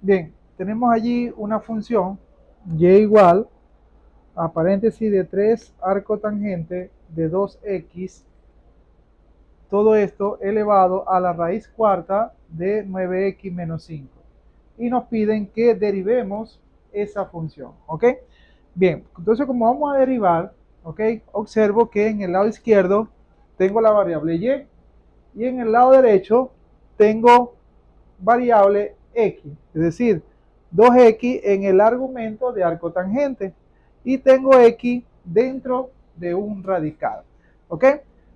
Bien, tenemos allí una función y igual a paréntesis de 3 arco tangente de 2x, todo esto elevado a la raíz cuarta de 9x menos 5. Y nos piden que derivemos esa función, ¿ok? Bien, entonces como vamos a derivar, ¿ok? Observo que en el lado izquierdo tengo la variable y en el lado derecho tengo variable x, es decir, 2x en el argumento de arco tangente y tengo x dentro de un radical, ¿ok?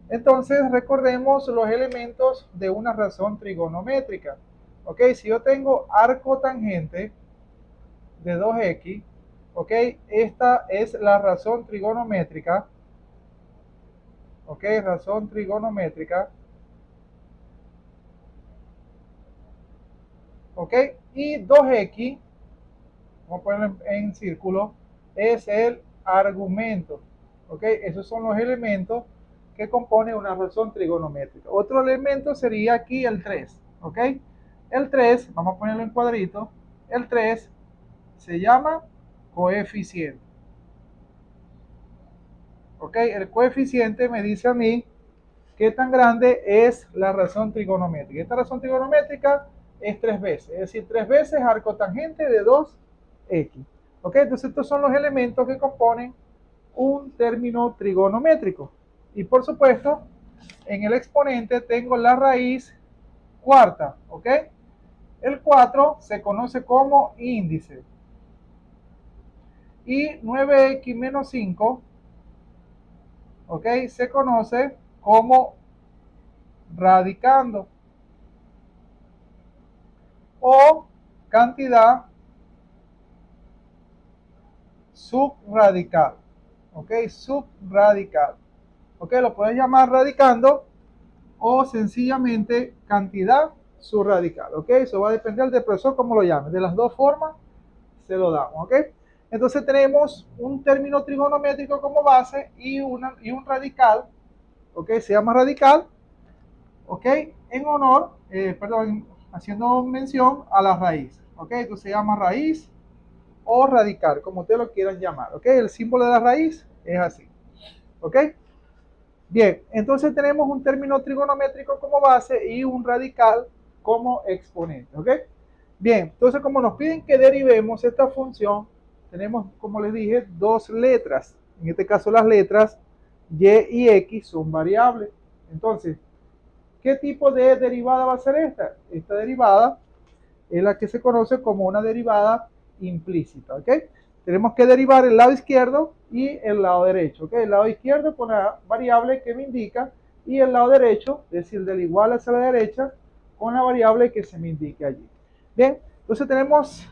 Entonces recordemos los elementos de una razón trigonométrica, ¿ok? Si yo tengo arco tangente de 2x, ¿ok? Esta es la razón trigonométrica, ¿ok? Razón trigonométrica, ¿ok? Y 2x, vamos a ponerlo en círculo, es el argumento, ¿ok? Esos son los elementos que componen una razón trigonométrica. Otro elemento sería aquí el 3, ¿ok? El 3, vamos a ponerlo en cuadrito, el 3 se llama coeficiente, ¿ok? El coeficiente me dice a mí qué tan grande es la razón trigonométrica. Esta razón trigonométrica es 3 veces, es decir, 3 veces arco tangente de 2x. ¿Ok? Entonces estos son los elementos que componen un término trigonométrico. Y por supuesto, en el exponente tengo la raíz cuarta. ¿Ok? El 4 se conoce como índice. Y 9x menos 5, ¿ok? Se conoce como radicando o cantidad subradical. ¿Ok? Subradical. ¿Ok? Lo puedes llamar radicando o sencillamente cantidad subradical. ¿Ok? Eso va a depender del profesor cómo lo llame. De las dos formas se lo damos. ¿Ok? Entonces tenemos un término trigonométrico como base y un radical. ¿Ok? Se llama radical. ¿Ok? En honor, perdón, haciendo mención a la raíz. ¿Ok? Entonces se llama raíz o radical, como ustedes lo quieran llamar. ¿Ok? El símbolo de la raíz es así. ¿Ok? Bien, entonces tenemos un término trigonométrico como base y un radical como exponente. ¿Ok? Bien, entonces como nos piden que derivemos esta función, tenemos, como les dije, dos letras. En este caso las letras y y x son variables. Entonces, ¿qué tipo de derivada va a ser esta? Esta derivada es la que se conoce como una derivada implícita, ¿ok? Tenemos que derivar el lado izquierdo y el lado derecho, ¿ok? El lado izquierdo con la variable que me indica y el lado derecho, es decir, del igual hacia la derecha, con la variable que se me indique allí. Bien, entonces tenemos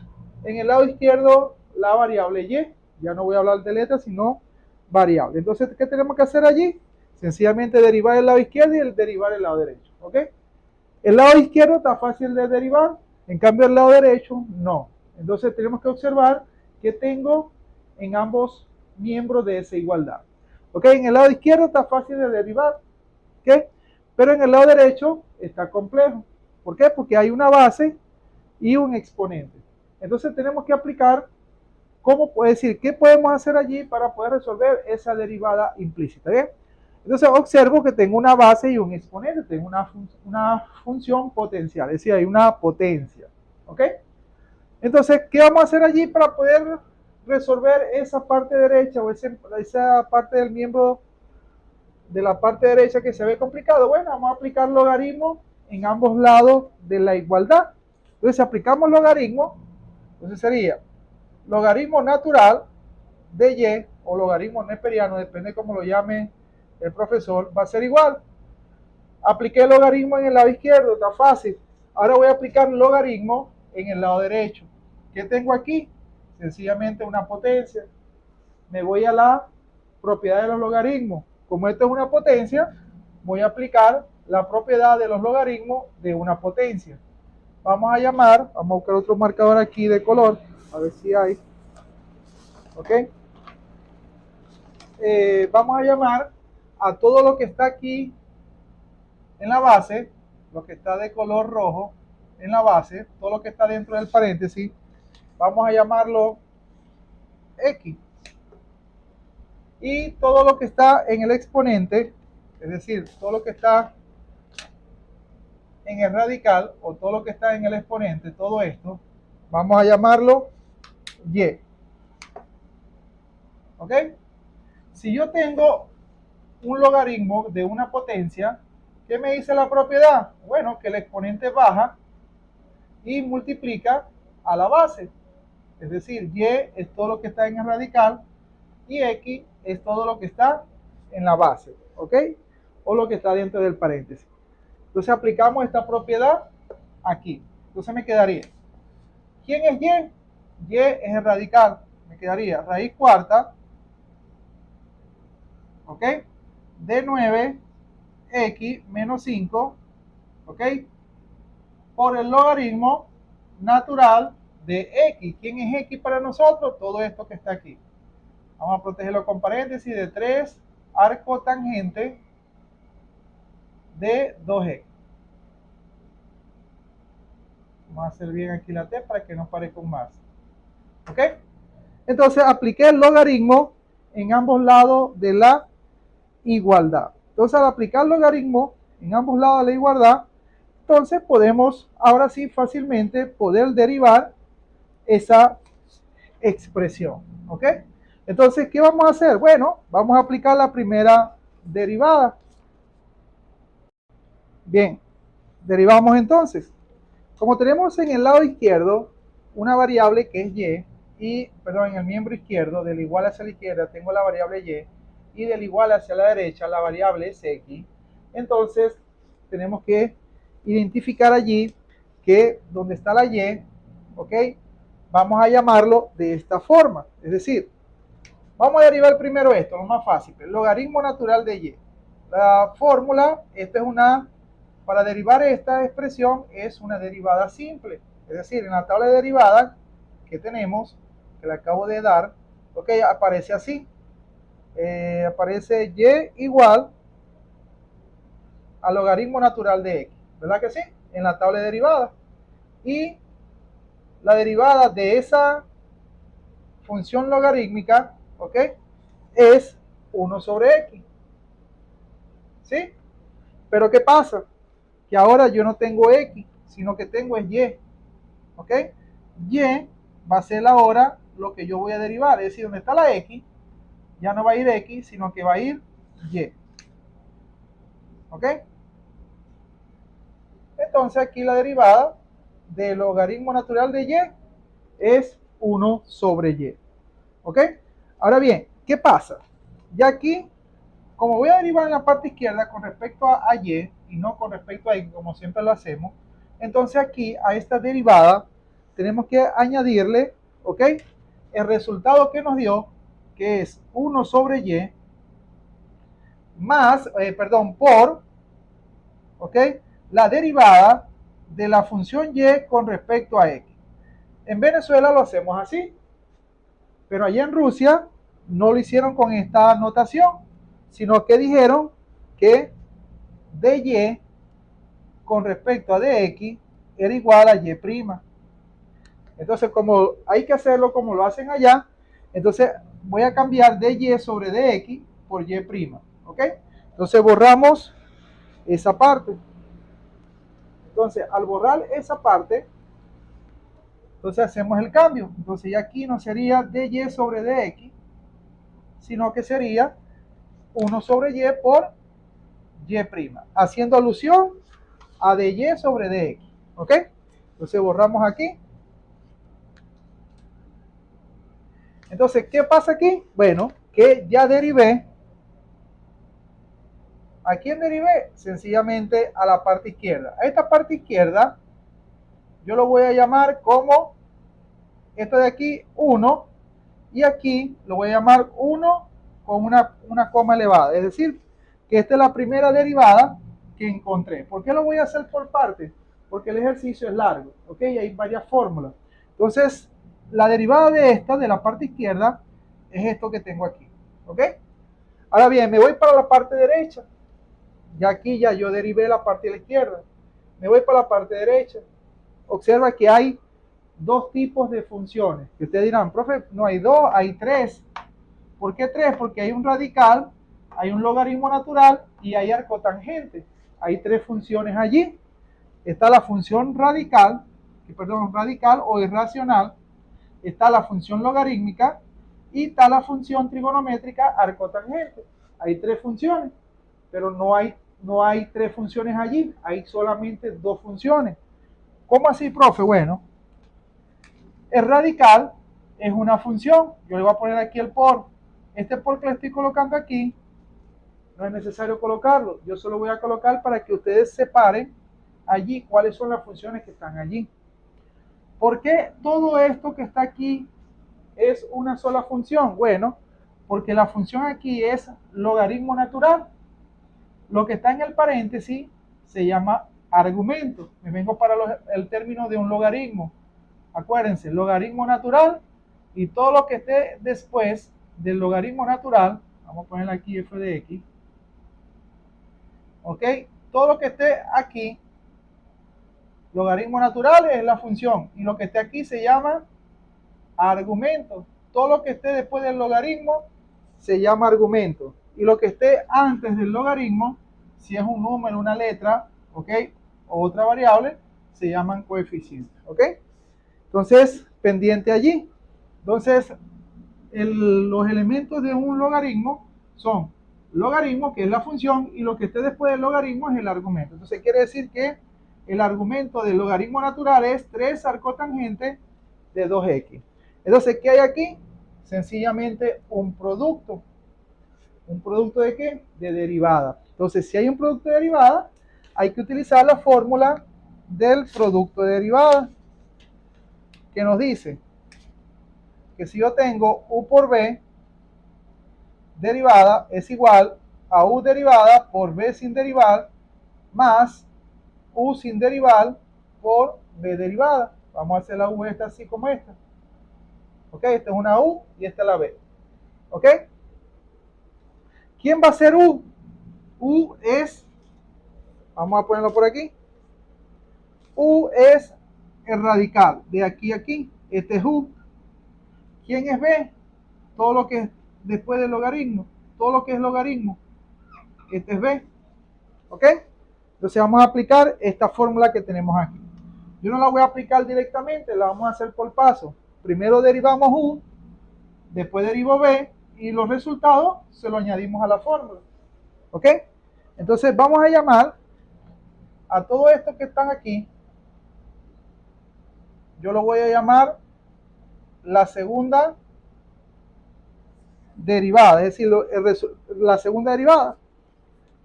en el lado izquierdo la variable y, ya no voy a hablar de letras, sino variable. Entonces, ¿qué tenemos que hacer allí? Sencillamente derivar el lado izquierdo y derivar el lado derecho, ¿ok? El lado izquierdo está fácil de derivar, en cambio el lado derecho no. Entonces tenemos que observar que tengo en ambos miembros de esa igualdad. ¿Ok? En el lado izquierdo está fácil de derivar, ¿ok? Pero en el lado derecho está complejo. ¿Por qué? Porque hay una base y un exponente. Entonces tenemos que aplicar, ¿cómo puede decir? ¿Qué podemos hacer allí para poder resolver esa derivada implícita? ¿Bien? Entonces observo que tengo una base y un exponente, tengo una función potencial, es decir, hay una potencia. ¿Ok? Entonces, ¿qué vamos a hacer allí para poder resolver esa parte derecha o esa parte del miembro de la parte derecha que se ve complicado? Bueno, vamos a aplicar logaritmo en ambos lados de la igualdad. Entonces, si aplicamos logaritmo, entonces sería logaritmo natural de y o logaritmo neperiano, depende de cómo lo llame el profesor, va a ser igual. Apliqué el logaritmo en el lado izquierdo, está fácil. Ahora voy a aplicar logaritmo en el lado derecho. ¿Qué tengo aquí? Sencillamente una potencia. Me voy a la propiedad de los logaritmos. Como esto es una potencia, voy a aplicar la propiedad de los logaritmos de una potencia. Vamos a llamar, vamos a buscar otro marcador aquí de color, a ver si hay. ¿Ok? Vamos a llamar a todo lo que está aquí en la base, lo que está de color rojo, en la base, todo lo que está dentro del paréntesis, vamos a llamarlo X. Y todo lo que está en el exponente, es decir, todo lo que está en el radical o todo lo que está en el exponente, todo esto, vamos a llamarlo Y. ¿Ok? Si yo tengo un logaritmo de una potencia, ¿qué me dice la propiedad? Bueno, que el exponente baja y multiplica a la base. Es decir, Y es todo lo que está en el radical y X es todo lo que está en la base. ¿Ok? O lo que está dentro del paréntesis. Entonces aplicamos esta propiedad aquí. Entonces me quedaría, ¿quién es Y? Y es el radical. Me quedaría raíz cuarta, ¿ok? De 9x menos 5, ¿ok? Por el logaritmo natural de x. ¿Quién es x para nosotros? Todo esto que está aquí. Vamos a protegerlo con paréntesis de 3 arco tangente de 2x. Vamos a hacer bien aquí la T para que no parezca un más. ¿Ok? Entonces apliqué el logaritmo en ambos lados de la igualdad. Entonces al aplicar el logaritmo en ambos lados de la igualdad, entonces podemos ahora sí fácilmente poder derivar esa expresión. ¿Ok? Entonces, ¿qué vamos a hacer? Bueno, vamos a aplicar la primera derivada. Bien, derivamos entonces. Como tenemos en el lado izquierdo una variable que es y, perdón, en el miembro izquierdo, del igual hacia la izquierda, tengo la variable y del igual hacia la derecha, la variable es x. Entonces, tenemos que identificar allí que donde está la y, ¿ok? Vamos a llamarlo de esta forma. Es decir, vamos a derivar primero esto, lo más fácil, el logaritmo natural de y. La fórmula, esta es una, para derivar esta expresión es una derivada simple. Es decir, en la tabla de derivadas que tenemos, que le acabo de dar, ok, aparece así. Aparece y igual al logaritmo natural de x. ¿Verdad que sí? En la tabla de derivadas. Y la derivada de esa función logarítmica, ok, es 1 sobre x. ¿Sí? Pero ¿qué pasa? Que ahora yo no tengo x, sino que tengo es y. ¿Ok? Y va a ser ahora lo que yo voy a derivar. Es decir, donde está la x, ya no va a ir x, sino que va a ir y. ¿Ok? Entonces aquí la derivada del logaritmo natural de y es 1 sobre y. ¿Ok? Ahora bien, ¿qué pasa? Ya aquí, como voy a derivar en la parte izquierda con respecto a y no con respecto a x, como siempre lo hacemos, entonces aquí a esta derivada tenemos que añadirle, ¿ok? El resultado que nos dio, que es 1 sobre y, más, por, ¿ok? La derivada de la función y con respecto a x. En Venezuela lo hacemos así, pero allá en Rusia no lo hicieron con esta notación, sino que dijeron que dy con respecto a dx era igual a y'. Entonces, como hay que hacerlo como lo hacen allá, entonces voy a cambiar dy sobre dx por y'. ¿Ok? Entonces borramos esa parte. Entonces, al borrar esa parte, entonces hacemos el cambio. Entonces ya aquí no sería dy sobre dx, sino que sería 1 sobre y por y', haciendo alusión a dy sobre dx. ¿Ok? Entonces borramos aquí. Entonces, ¿qué pasa aquí? Bueno, que ya derivé. ¿A quién derivé? Sencillamente a la parte izquierda. A esta parte izquierda yo lo voy a llamar como esto de aquí 1 y aquí lo voy a llamar 1 con una coma elevada. Es decir, que esta es la primera derivada que encontré. ¿Por qué lo voy a hacer por partes? Porque el ejercicio es largo, ¿ok? Hay varias fórmulas. Entonces, la derivada de esta, de la parte izquierda, es esto que tengo aquí, ¿ok? Ahora bien, me voy para la parte derecha. Ya aquí ya yo derivé la parte de la izquierda. Me voy para la parte derecha. observa que hay dos tipos de funciones. Que ustedes dirán, profe, no hay dos, hay tres. ¿Por qué tres? Porque hay un radical, hay un logaritmo natural y hay arcotangente. Hay tres funciones allí. Está la función radical, radical o irracional, está la función logarítmica y está la función trigonométrica arcotangente. Hay tres funciones, pero no hay tres funciones allí, hay solamente dos funciones. ¿Cómo así, profe? Bueno, el radical es una función. Yo le voy a poner aquí el por. Este por que le estoy colocando aquí, no es necesario colocarlo. Yo solo voy a colocar para que ustedes separen allí cuáles son las funciones que están allí. ¿Por qué todo esto que está aquí es una sola función? Bueno, porque la función aquí es logaritmo natural. Lo que está en el paréntesis se llama argumento. Me vengo para el término de un logaritmo. Acuérdense, logaritmo natural y todo lo que esté después del logaritmo natural, vamos a ponerle aquí f de x, ¿ok? Todo lo que esté aquí, logaritmo natural es la función y lo que esté aquí se llama argumento. Todo lo que esté después del logaritmo se llama argumento y lo que esté antes del logaritmo, si es un número, una letra, ¿ok? O otra variable, se llaman coeficientes, ¿ok? Entonces, pendiente allí. Entonces, los elementos de un logaritmo son logaritmo, que es la función, y lo que esté después del logaritmo es el argumento. Entonces, quiere decir que el argumento del logaritmo natural es 3 arcotangente de 2x. Entonces, ¿qué hay aquí? Sencillamente un producto. ¿Un producto de qué? De derivada. Entonces, si hay un producto de derivada, hay que utilizar la fórmula del producto de derivada, que nos dice que si yo tengo u por b derivada es igual a u derivada por b sin derivar más u sin derivar por b derivada. Vamos a hacer la u esta así como esta. ¿Ok? Esta es una u y esta es la b. ¿Ok? ¿Quién va a ser u? U es, vamos a ponerlo por aquí, u es el radical de aquí a aquí. Este es u. ¿Quién es b? Todo lo que es después del logaritmo. Todo lo que es logaritmo. Este es b. ¿Ok? Entonces vamos a aplicar esta fórmula que tenemos aquí. Yo no la voy a aplicar directamente, la vamos a hacer por paso. Primero derivamos u, después derivo b y los resultados se los añadimos a la fórmula. ¿Ok? Entonces vamos a llamar a todo esto que están aquí, yo lo voy a llamar la segunda derivada, es decir, la segunda derivada.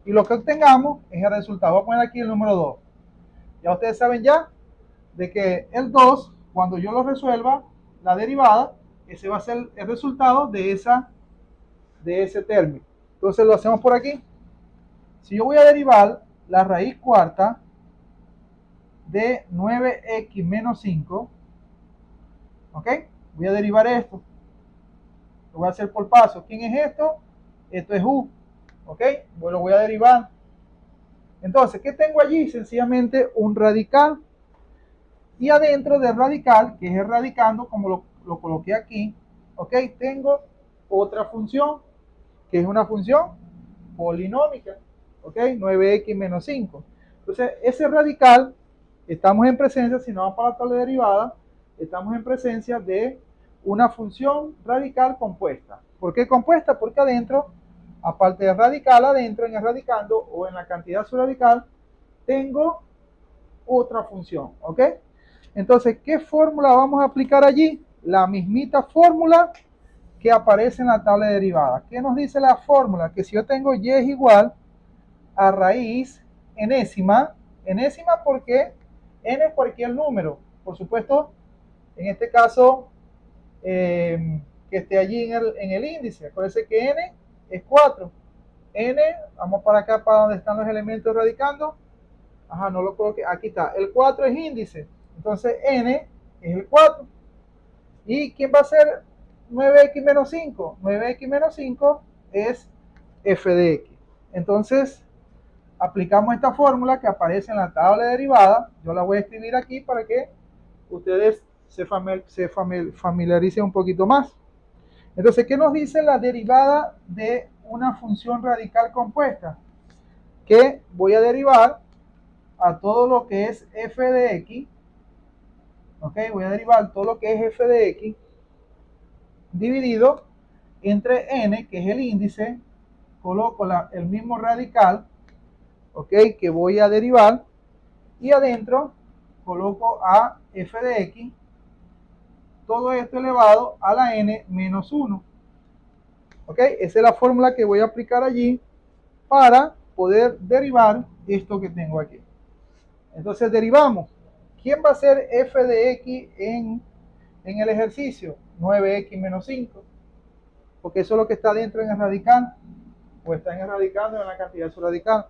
Y lo que obtengamos es el resultado. Voy a poner aquí el número 2. Ya ustedes saben ya de que el 2, cuando yo lo resuelva, la derivada, ese va a ser el resultado de ese término. Entonces lo hacemos por aquí. Si yo voy a derivar la raíz cuarta de 9x menos 5, ¿ok? Voy a derivar esto. Lo voy a hacer por paso. ¿Quién es esto? Esto es u, ¿ok? Pues lo voy a derivar. Entonces, ¿qué tengo allí? Sencillamente un radical. Y adentro del radical, que es el radicando, como lo coloqué aquí, ¿ok? Tengo otra función, que es una función polinómica, ¿ok? 9x menos 5. Entonces, ese radical, estamos en presencia, si no vamos para la tabla de derivada, estamos en presencia de una función radical compuesta. ¿Por qué compuesta? Porque adentro, aparte del radical, adentro en el radicando o en la cantidad subradical, tengo otra función, ¿ok? Entonces, ¿qué fórmula vamos a aplicar allí? La mismita fórmula que aparece en la tabla de derivadas. ¿Qué nos dice la fórmula? Que si yo tengo y es igual a raíz enésima, enésima porque n es cualquier número, por supuesto, en este caso, que esté allí en el índice. Acuérdense que n es 4. N, vamos para acá, para donde están los elementos radicando. Ajá, no lo coloqué, aquí está. El 4 es índice, entonces n es el 4. ¿Y quién va a ser 9x menos 5? 9x menos 5 es f de x. Entonces, aplicamos esta fórmula que aparece en la tabla de derivada. Yo la voy a escribir aquí para que ustedes se familiaricen un poquito más. Entonces, ¿qué nos dice la derivada de una función radical compuesta? Que voy a derivar a todo lo que es f de x, ok, voy a derivar todo lo que es f de x dividido entre n, que es el índice, coloco el mismo radical, ok, que voy a derivar, y adentro coloco a f de x, todo esto elevado a la n menos 1. Ok, esa es la fórmula que voy a aplicar allí para poder derivar esto que tengo aquí. Entonces derivamos. ¿Quién va a ser f de x en el ejercicio? 9x menos 5. Porque eso es lo que está dentro en el radical. O está en el radical o en la cantidad de su radical.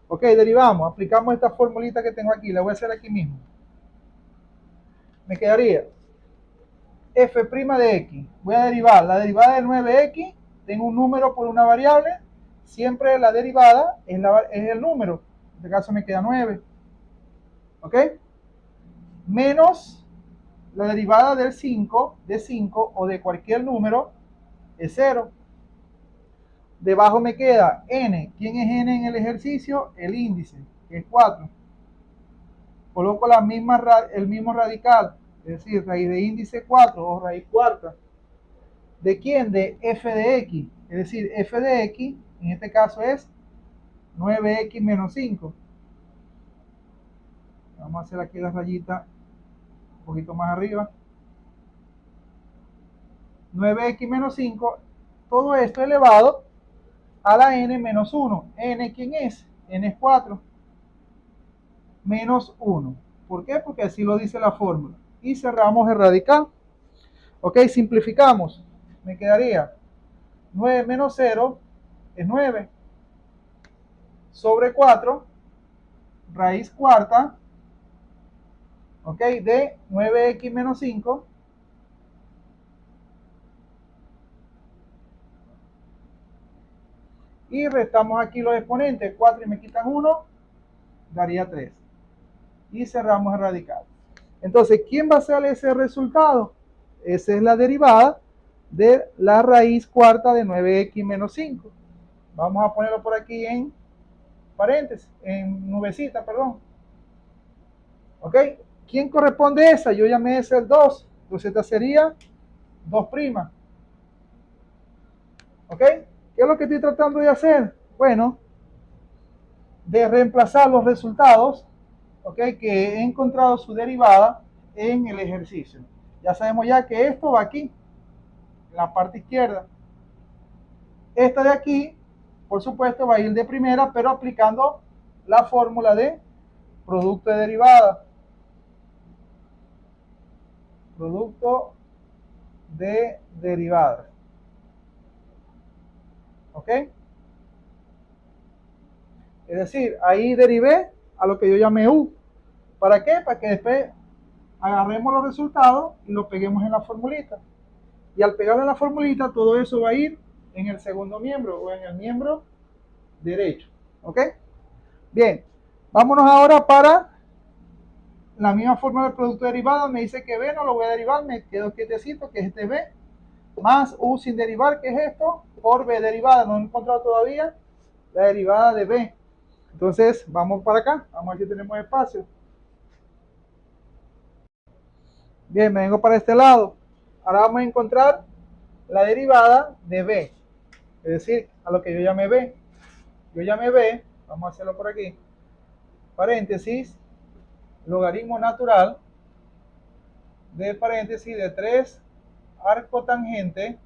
Ok, derivamos. Aplicamos esta formulita que tengo aquí. La voy a hacer aquí mismo. Me quedaría f' de x. Voy a derivar. La derivada de 9x. Tengo un número por una variable. Siempre la derivada es el número. En este caso me queda 9. ¿Ok? Menos la derivada del 5, de 5 o de cualquier número es 0. Debajo me queda n. ¿Quién es n en el ejercicio? El índice, que es 4. Coloco el mismo radical, es decir, raíz de índice 4 o raíz cuarta. ¿De quién? De f de x. Es decir, f de x, en este caso es 9x menos 5. Vamos a hacer aquí la rayita un poquito más arriba. 9x menos 5, todo esto elevado a la n menos 1. ¿N quién es? N es 4. Menos 1. ¿Por qué? Porque así lo dice la fórmula. Y cerramos el radical. Ok, simplificamos. Me quedaría 9 menos 0 es 9. Sobre 4, raíz cuarta, ok, de 9x menos 5. Y restamos aquí los exponentes. 4 y me quitan 1, daría 3. Y cerramos el radical. Entonces, ¿quién va a ser ese resultado? Esa es la derivada de la raíz cuarta de 9x menos 5. Vamos a ponerlo por aquí en paréntesis, en nubecita, perdón. ¿Ok? ¿Quién corresponde a esa? Yo llamé ese el 2. Entonces esta sería 2'. ¿Ok? ¿Qué es lo que estoy tratando de hacer? Bueno, de reemplazar los resultados, ¿ok? Que he encontrado su derivada en el ejercicio. Ya sabemos ya que esto va aquí, en la parte izquierda. Esta de aquí, por supuesto, va a ir de primera, pero aplicando la fórmula de producto de derivada. Producto de derivadas. ¿Ok? Es decir, ahí derivé a lo que yo llamé U. ¿Para qué? Para que después agarremos los resultados y los peguemos en la formulita. Y al pegarlo en la formulita, todo eso va a ir en el segundo miembro o en el miembro derecho. ¿Ok? Bien, vámonos ahora para la misma forma del producto derivado. Me dice que B no lo voy a derivar, me quedo quietecito, que es este B, más U sin derivar, que es esto, por B derivada. No he encontrado todavía la derivada de B. Entonces, vamos para acá, vamos a ver si tenemos espacio. Bien, me vengo para este lado. Ahora vamos a encontrar la derivada de B, es decir, a lo que yo llamé B. Yo llamé B, vamos a hacerlo por aquí, paréntesis, logaritmo natural de paréntesis de 3 arco tangente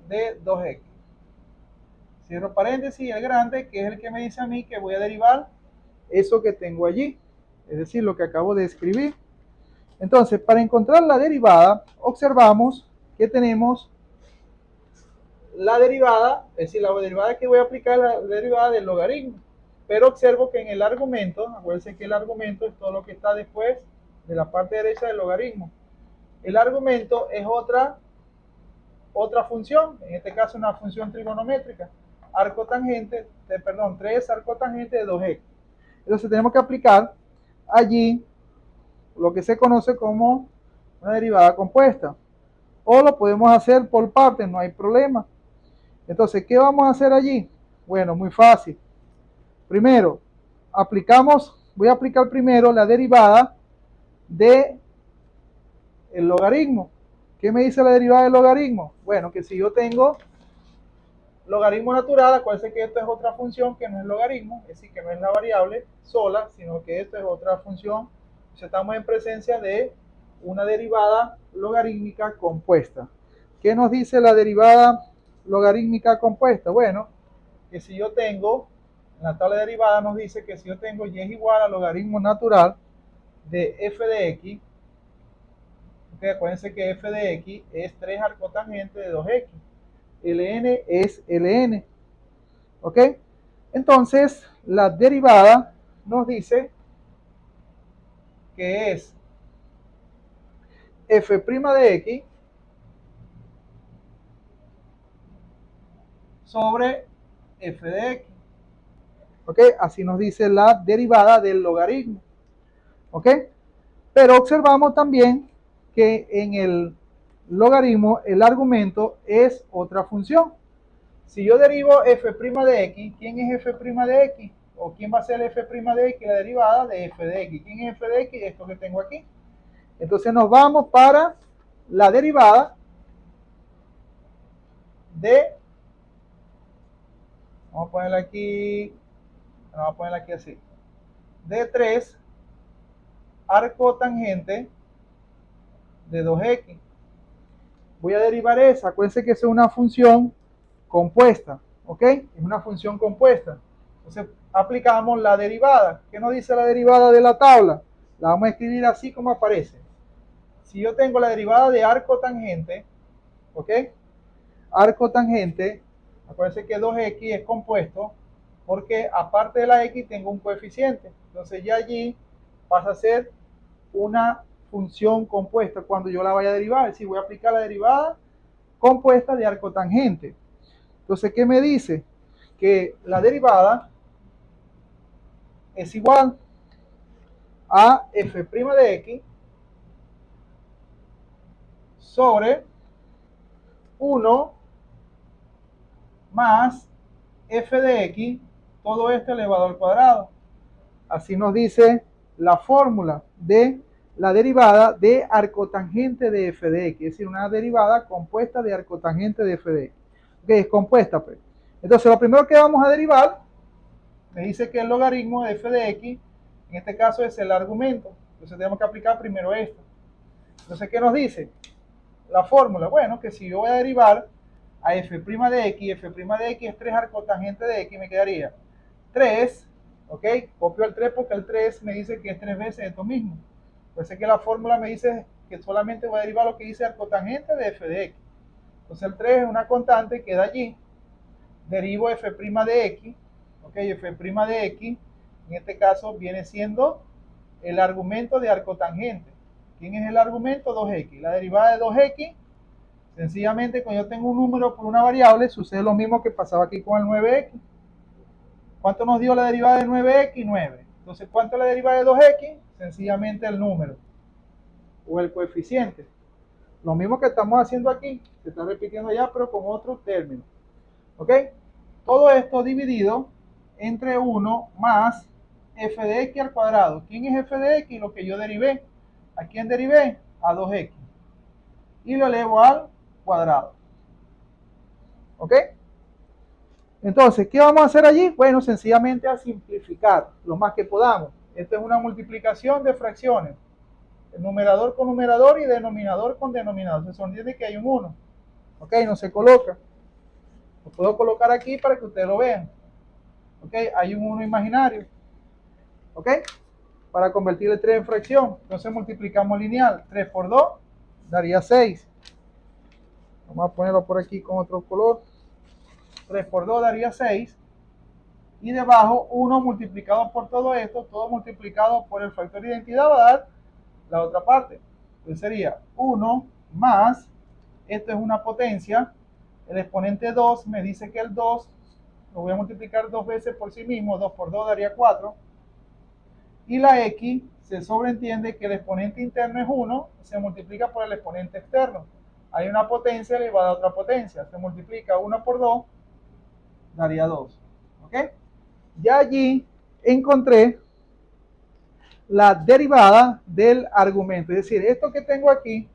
de 2x. Cierro paréntesis, el grande, que es el que me dice a mí que voy a derivar eso que tengo allí, es decir, lo que acabo de escribir. Entonces, para encontrar la derivada, observamos que tenemos la derivada, es decir, la derivada que voy a aplicar es la derivada del logaritmo. Pero observo que en el argumento, acuérdense que el argumento es todo lo que está después de la parte derecha del logaritmo. El argumento es otra función, en este caso una función trigonométrica, arcotangente, perdón, 3 arcotangente de 2x. Entonces tenemos que aplicar allí lo que se conoce como una derivada compuesta. O lo podemos hacer por partes, no hay problema. Entonces, ¿qué vamos a hacer allí? Bueno, muy fácil. Primero, voy a aplicar primero la derivada de el logaritmo. ¿Qué me dice la derivada del logaritmo? Bueno, que si yo tengo logaritmo natural, acuérdense que esto es otra función que no es logaritmo, es decir, que no es la variable sola, sino que esto es otra función. Entonces estamos en presencia de una derivada logarítmica compuesta. ¿Qué nos dice la derivada logarítmica compuesta? Bueno, que si yo tengo, en la tabla de derivada nos dice que si yo tengo y es igual al logaritmo natural de f de x, okay, acuérdense que f de x es 3 arcotangente de 2x, ln es ln, ¿ok? Entonces, la derivada nos dice que es f' de x sobre f de x, ¿ok? Así nos dice la derivada del logaritmo, ¿ok? Pero observamos también que en el logaritmo el argumento es otra función. Si yo derivo f' de x, ¿quién es f' de x? ¿O quién va a ser el f' de x? La derivada de f de x. ¿Quién es f de x? Esto que tengo aquí. Entonces nos vamos para la derivada de, vamos a ponerla aquí así, de 3 arcotangente de 2x. Voy a derivar esa, acuérdense que es una función compuesta, ¿ok? Es una función compuesta. Entonces aplicamos la derivada. ¿Qué nos dice la derivada de la tabla? La vamos a escribir así como aparece. Si yo tengo la derivada de arco tangente, ¿ok? Arco tangente, acuérdense que 2x es compuesto porque aparte de la x tengo un coeficiente. Entonces ya allí pasa a ser una función compuesta cuando yo la vaya a derivar. Es decir, voy a aplicar la derivada compuesta de arco tangente. Entonces, ¿qué me dice? Que la derivada es igual a f' de x sobre 1 más f de x, todo esto elevado al cuadrado. Así nos dice la fórmula de la derivada de arcotangente de f de x, es decir, una derivada compuesta de arcotangente de f de x. Que es compuesta, pues. Entonces, lo primero que vamos a derivar, me dice que el logaritmo de f de x, en este caso es el argumento. Entonces, tenemos que aplicar primero esto. Entonces, ¿qué nos dice? La fórmula, bueno, que si yo voy a derivar a f' de x, f' de x es 3 arcotangente de x, me quedaría 3, ¿ok? Copio el 3 porque el 3 me dice que es 3 veces esto mismo. Pues es que la fórmula me dice que solamente voy a derivar lo que dice arcotangente de f de x. Entonces el 3 es una constante, queda allí. Derivo f' de x, ¿ok? F' de x, en este caso viene siendo el argumento de arcotangente. ¿Quién es el argumento? 2x. La derivada de 2x, sencillamente cuando yo tengo un número por una variable, sucede lo mismo que pasaba aquí con el 9x. ¿Cuánto nos dio la derivada de 9x? 9. Entonces, ¿cuánto es la derivada de 2x? Sencillamente el número o el coeficiente. Lo mismo que estamos haciendo aquí, se está repitiendo ya, pero con otro término. ¿Ok? Todo esto dividido entre 1 más f de x al cuadrado. ¿Quién es f de x? Lo que yo derivé. ¿A quién derivé? A 2x. Y lo elevo al cuadrado. ¿Ok? Entonces, ¿qué vamos a hacer allí? Bueno, sencillamente a simplificar lo más que podamos. Esto es una multiplicación de fracciones. El numerador con numerador y denominador con denominador. Se entiende que hay un 1. ¿Ok? No se coloca. Lo puedo colocar aquí para que ustedes lo vean. ¿Ok? Hay un 1 imaginario. ¿Ok? Para convertir el 3 en fracción. Entonces multiplicamos lineal. 3 por 2 daría 6. Vamos a ponerlo por aquí con otro color. 3 por 2 daría 6. Y debajo 1 multiplicado por todo esto, todo multiplicado por el factor de identidad va a dar la otra parte. Entonces sería 1 más, esto es una potencia, el exponente 2 me dice que el 2 lo voy a multiplicar dos veces por sí mismo, 2 por 2 daría 4, y la x se sobreentiende que el exponente interno es 1, se multiplica por el exponente externo. Hay una potencia elevada a otra potencia, se multiplica 1 por 2, daría 2. ¿Ok? Ya allí encontré la derivada del argumento, es decir, esto que tengo aquí,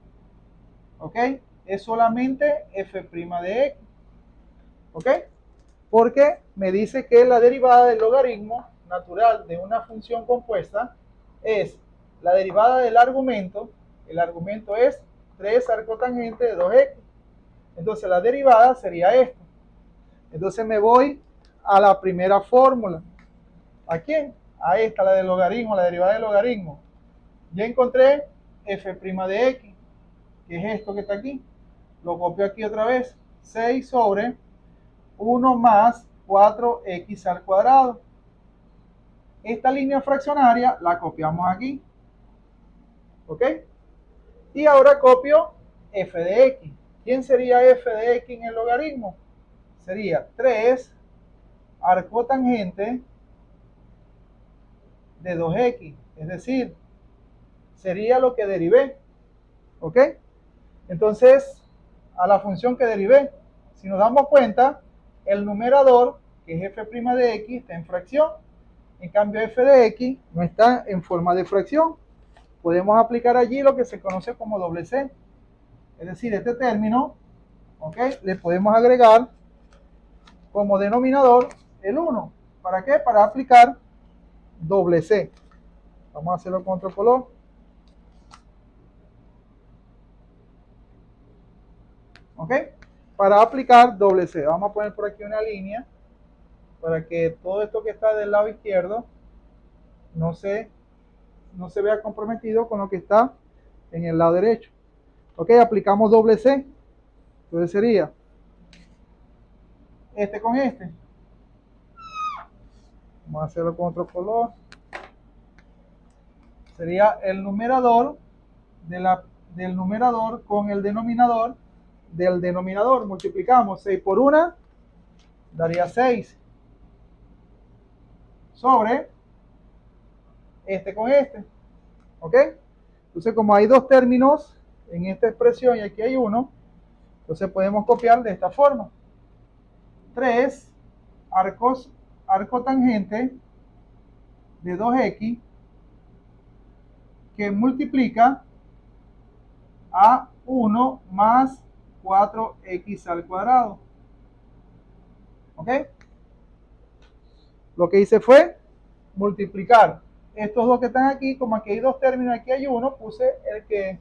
¿ok? Es solamente f' de x, ¿ok? Porque me dice que la derivada del logaritmo natural de una función compuesta es la derivada del argumento. El argumento es 3 arcotangente de 2x. Entonces la derivada sería esto. Entonces me voy a la primera fórmula. ¿A quién? A esta, la del logaritmo, la derivada del logaritmo. Ya encontré f' de x, que es esto que está aquí. Lo copio aquí otra vez. 6 sobre 1 más 4x al cuadrado. Esta línea fraccionaria la copiamos aquí. ¿Ok? Y ahora copio f de x. ¿Quién sería f de x en el logaritmo? Sería 3 arcotangente de 2x. Es decir, sería lo que derivé. ¿Ok? Entonces, a la función que derivé, si nos damos cuenta, el numerador, que es f' de x, está en fracción. En cambio, f de x no está en forma de fracción. Podemos aplicar allí lo que se conoce como doble C. Es decir, este término, ¿ok? Le podemos agregar como denominador el 1. ¿Para qué? Para aplicar doble C. Vamos a hacerlo con otro color. ¿Ok? Para aplicar doble C. Vamos a poner por aquí una línea para que todo esto que está del lado izquierdo no se vea comprometido con lo que está en el lado derecho. Ok, aplicamos doble C. Entonces sería este con este. Vamos a hacerlo con otro color. Sería el numerador del numerador con el denominador del denominador. Multiplicamos 6 por 1, daría 6. Sobre este con este. ¿Ok? Entonces, como hay dos términos en esta expresión y aquí hay uno, entonces podemos copiar de esta forma. 3 arco tangente de 2x que multiplica a 1 más 4x al cuadrado. ¿Ok? Lo que hice fue multiplicar estos dos que están aquí, como aquí hay dos términos, aquí hay uno, puse el que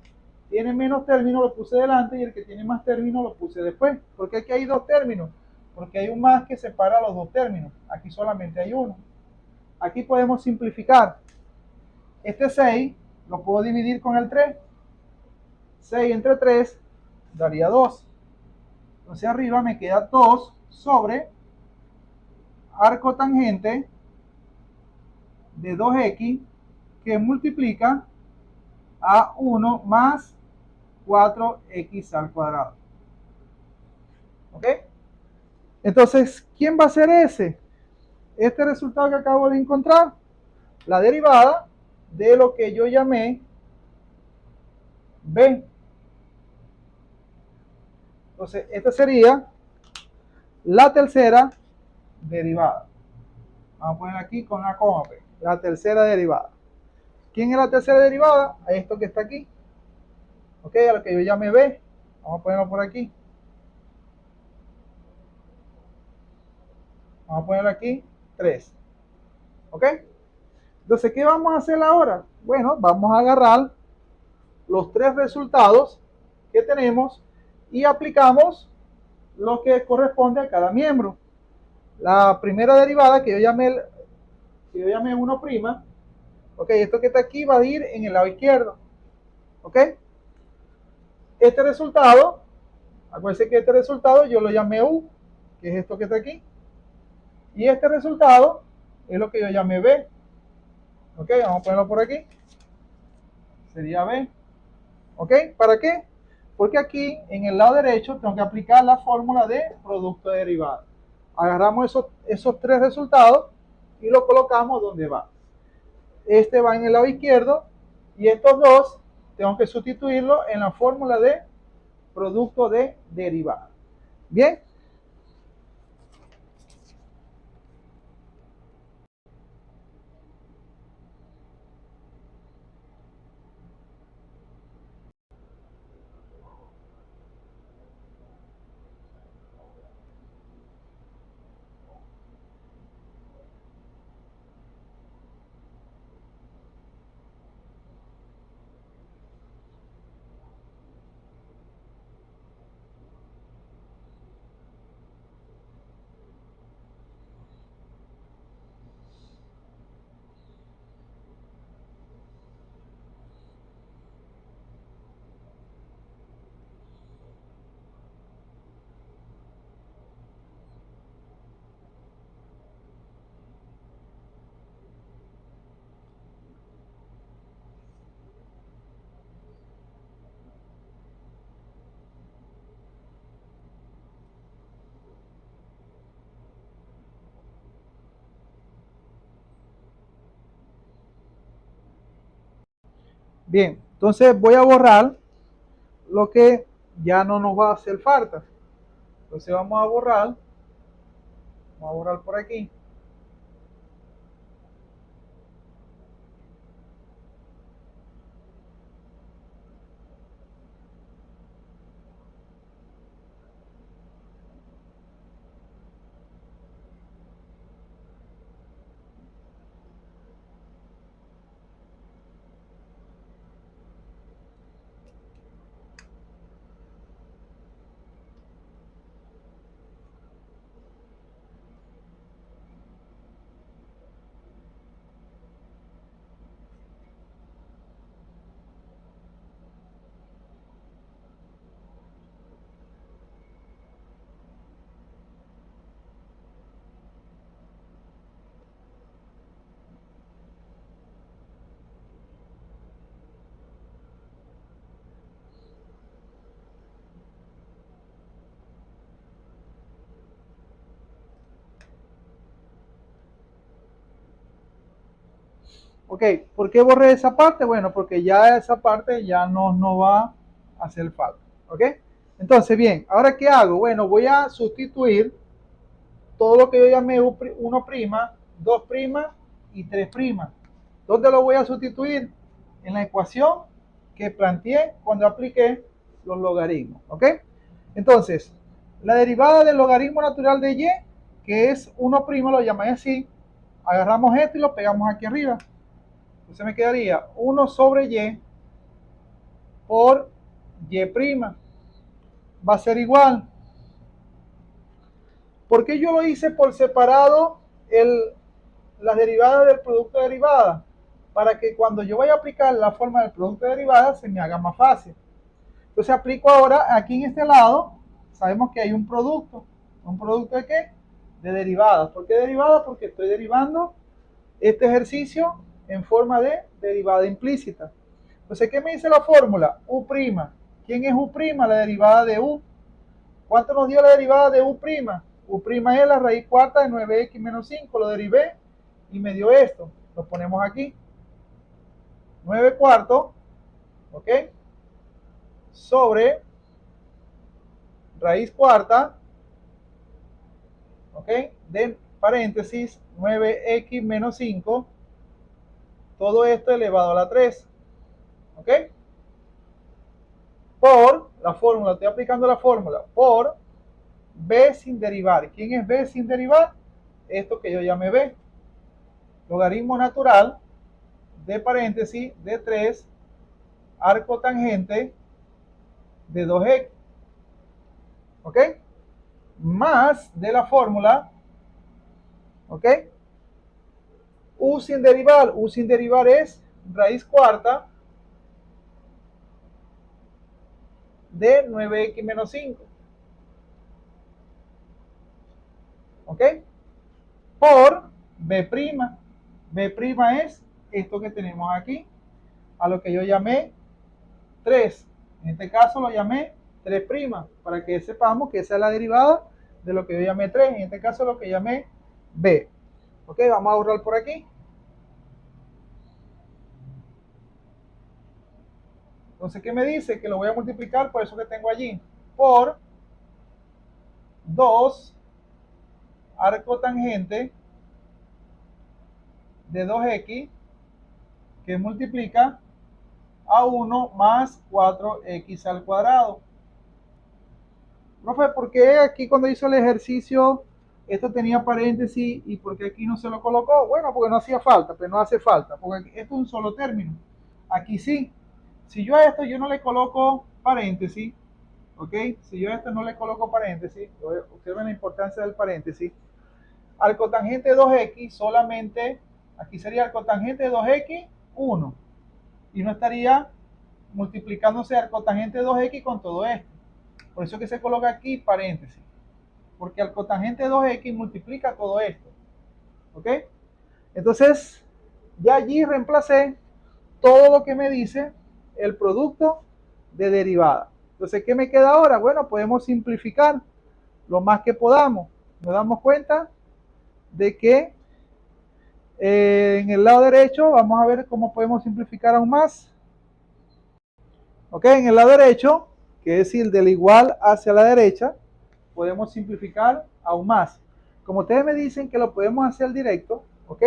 tiene menos términos, lo puse delante, y el que tiene más términos lo puse después. ¿Por qué aquí hay dos términos? Porque hay un más que separa los dos términos. Aquí solamente hay uno. Aquí podemos simplificar. Este 6 lo puedo dividir con el 3. 6 entre 3 daría 2. Entonces arriba me queda 2 sobre arco tangente de 2x que multiplica a 1 más 4x al cuadrado. ¿Ok? Entonces, ¿quién va a ser ese? Este resultado que acabo de encontrar, la derivada de lo que yo llamé b. Entonces, esta sería la tercera derivada. Vamos a poner aquí con la coma p. La tercera derivada. ¿Quién es la tercera derivada? A esto que está aquí. ¿Ok? A lo que yo llamé b. Vamos a ponerlo por aquí. Vamos a poner aquí 3. ¿Ok? Entonces, ¿qué vamos a hacer ahora? Bueno, vamos a agarrar los tres resultados que tenemos y aplicamos lo que corresponde a cada miembro. La primera derivada que yo llamé 1', ok, esto que está aquí va a ir en el lado izquierdo. ¿Ok? Este resultado, acuérdense que este resultado yo lo llamé u, que es esto que está aquí. Y este resultado es lo que yo llamé b. Ok, vamos a ponerlo por aquí. Sería b. ¿Ok? ¿Para qué? Porque aquí en el lado derecho tengo que aplicar la fórmula de producto de derivada. Agarramos esos tres resultados y lo colocamos donde va. Este va en el lado izquierdo y estos dos tengo que sustituirlo en la fórmula de producto de derivada. Bien. Bien, entonces voy a borrar lo que ya no nos va a hacer falta. Entonces vamos a borrar por aquí. Ok, ¿por qué borré esa parte? Bueno, porque ya esa parte ya no va a hacer falta. ¿Ok? Entonces, bien, ¿ahora qué hago? Bueno, voy a sustituir todo lo que yo llamé 1', 2' y 3'. ¿Dónde lo voy a sustituir? En la ecuación que planteé cuando apliqué los logaritmos. ¿Ok? Entonces, la derivada del logaritmo natural de y, que es 1', lo llamáis así, agarramos esto y lo pegamos aquí arriba. Entonces me quedaría 1 sobre y por y'. Va a ser igual. ¿Por qué yo lo hice por separado las derivadas del producto de derivada? Para que cuando yo vaya a aplicar la forma del producto de derivada se me haga más fácil. Entonces aplico ahora aquí en este lado, sabemos que hay un producto. ¿Un producto de qué? De derivadas. ¿Por qué derivada? Porque estoy derivando este ejercicio en forma de derivada implícita. Entonces, ¿qué me dice la fórmula? U'. ¿Quién es U'? La derivada de U. ¿Cuánto nos dio la derivada de U'? U' es la raíz cuarta de 9x menos 5. Lo derivé y me dio esto. Lo ponemos aquí. 9 cuartos, ¿ok? Sobre raíz cuarta, ¿ok? De paréntesis 9x menos 5. Todo esto elevado a la 3. ¿Ok? Por la fórmula, estoy aplicando la fórmula, por b sin derivar. ¿Quién es b sin derivar? Esto que yo llamé b. Logaritmo natural de paréntesis de 3 arco tangente de 2x. ¿Ok? Más de la fórmula, ¿ok? U sin derivar. U sin derivar es raíz cuarta de 9x menos 5. ¿Ok? Por b'. B' es esto que tenemos aquí, a lo que yo llamé 3. En este caso lo llamé 3', para que sepamos que esa es la derivada de lo que yo llamé 3. En este caso lo que llamé b. Ok, vamos a borrar por aquí. Entonces, ¿qué me dice? Que lo voy a multiplicar por eso que tengo allí. Por 2 arco tangente de 2x que multiplica a 1 más 4x al cuadrado. Profe, ¿por qué aquí cuando hizo el ejercicio esto tenía paréntesis y por qué aquí no se lo colocó? Bueno, porque no hacía falta, pero no hace falta, porque esto es un solo término. Aquí sí. Si yo a esto yo no le coloco paréntesis, ¿ok? Si yo a esto no le coloco paréntesis, observen la importancia del paréntesis. Al cotangente de 2x solamente, aquí sería el cotangente de 2x, 1. Y no estaría multiplicándose al cotangente de 2x con todo esto. Por eso que se coloca aquí paréntesis. Porque al cotangente de 2x multiplica todo esto. ¿Ok? Entonces, ya allí reemplacé todo lo que me dice el producto de derivada. Entonces, ¿qué me queda ahora? Bueno, podemos simplificar lo más que podamos. Nos damos cuenta de que en el lado derecho vamos a ver cómo podemos simplificar aún más. Ok, en el lado derecho, que es decir, del igual hacia la derecha, podemos simplificar aún más. Como ustedes me dicen que lo podemos hacer directo, ok,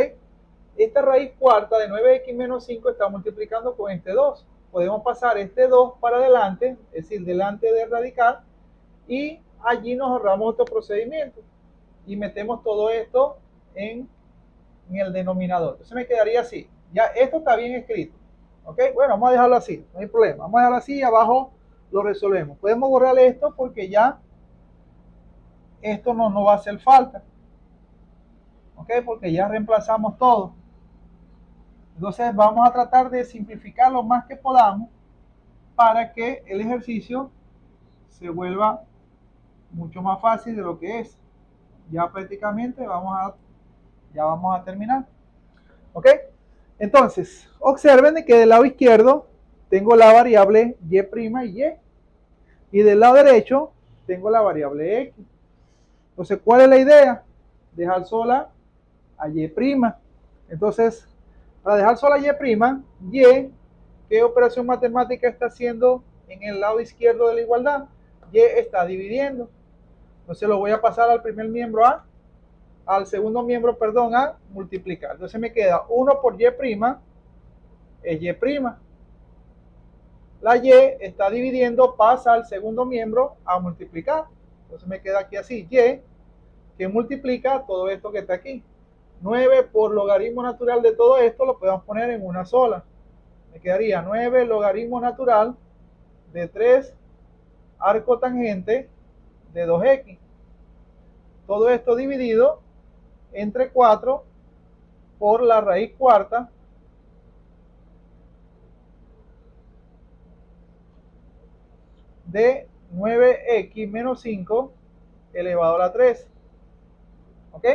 esta raíz cuarta de 9x menos 5 está multiplicando con este 2. Podemos pasar este 2 para adelante, es decir, delante del radical, y allí nos ahorramos otro procedimiento y metemos todo esto en el denominador. Entonces me quedaría así. Ya esto está bien escrito. ¿Ok? Bueno, vamos a dejarlo así. No hay problema. Vamos a dejarlo así y abajo lo resolvemos. Podemos borrar esto porque ya esto no va a hacer falta. ¿Ok? Porque ya reemplazamos todo. Entonces vamos a tratar de simplificar lo más que podamos para que el ejercicio se vuelva mucho más fácil de lo que es. Ya prácticamente ya vamos a terminar. ¿Ok? Entonces, observen que del lado izquierdo tengo la variable y' y y. Y del lado derecho tengo la variable x. Entonces, ¿cuál es la idea? Dejar sola a y'. Entonces, para dejar sola a y, ¿qué operación matemática está haciendo en el lado izquierdo de la igualdad? Y está dividiendo. Entonces lo voy a pasar al primer miembro al segundo miembro, perdón, a multiplicar. Entonces me queda 1 por y' es y'. La y está dividiendo, pasa al segundo miembro a multiplicar. Entonces me queda aquí así, y que multiplica todo esto que está aquí. 9 por logaritmo natural de todo esto lo podemos poner en una sola. Me quedaría 9 logaritmo natural de 3 arco tangente de 2x. Todo esto dividido entre 4 por la raíz cuarta de 9x menos 5 elevado a la 3. ¿Ok?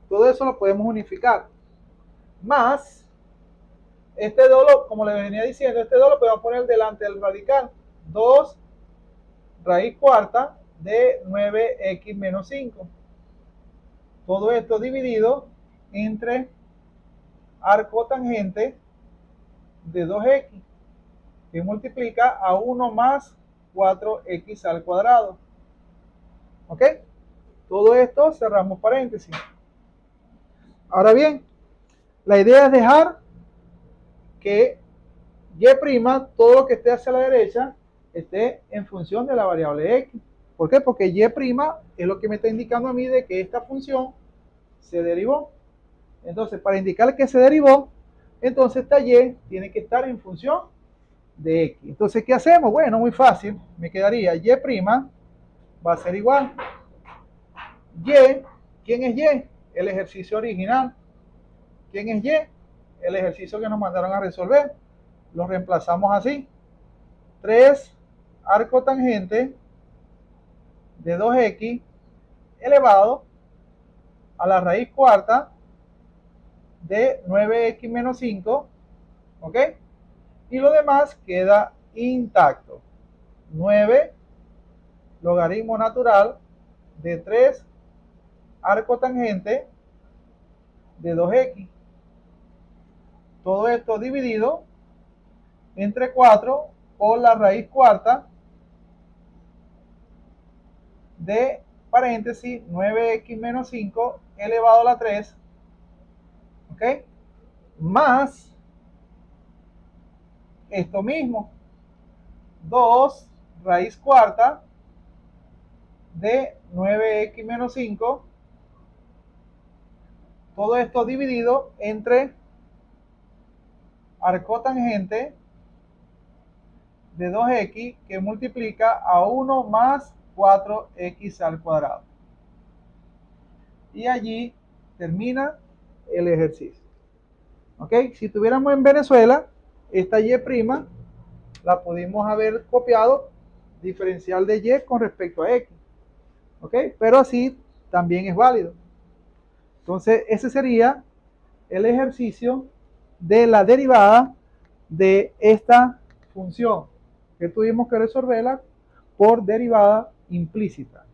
Todo eso lo podemos unificar. Más, este 2, como les venía diciendo, este 2 lo podemos poner delante del radical. 2 raíz cuarta de 9x menos 5. Todo esto dividido entre arco tangente de 2x, que multiplica a 1 más 4x al cuadrado. ¿Ok? Todo esto cerramos paréntesis. Ahora bien, la idea es dejar que y', todo lo que esté hacia la derecha, esté en función de la variable x. ¿Por qué? Porque y' es lo que me está indicando a mí de que esta función se derivó. Entonces, para indicar que se derivó, entonces esta y tiene que estar en función de x. Entonces, ¿qué hacemos? Bueno, muy fácil. Me quedaría y' va a ser igual. Y, ¿quién es y? El ejercicio original. ¿Quién es y? El ejercicio que nos mandaron a resolver. Lo reemplazamos así. 3 arco tangente de 2x elevado a la raíz cuarta de 9x menos 5, ¿ok? Y lo demás queda intacto. 9 logaritmo natural de 3 arco tangente de 2x. Todo esto dividido entre 4 por la raíz cuarta de paréntesis 9x menos 5 elevado a la 3, ¿ok? Más esto mismo, 2 raíz cuarta de 9x menos 5, todo esto dividido entre arcotangente de 2x que multiplica a 1 más 4x al cuadrado. Y allí termina el ejercicio. ¿Ok? Si tuviéramos en Venezuela, esta y' la pudimos haber copiado, diferencial de y con respecto a x. ¿Ok? Pero así también es válido. Entonces, ese sería el ejercicio de la derivada de esta función, que tuvimos que resolverla por derivada implícita.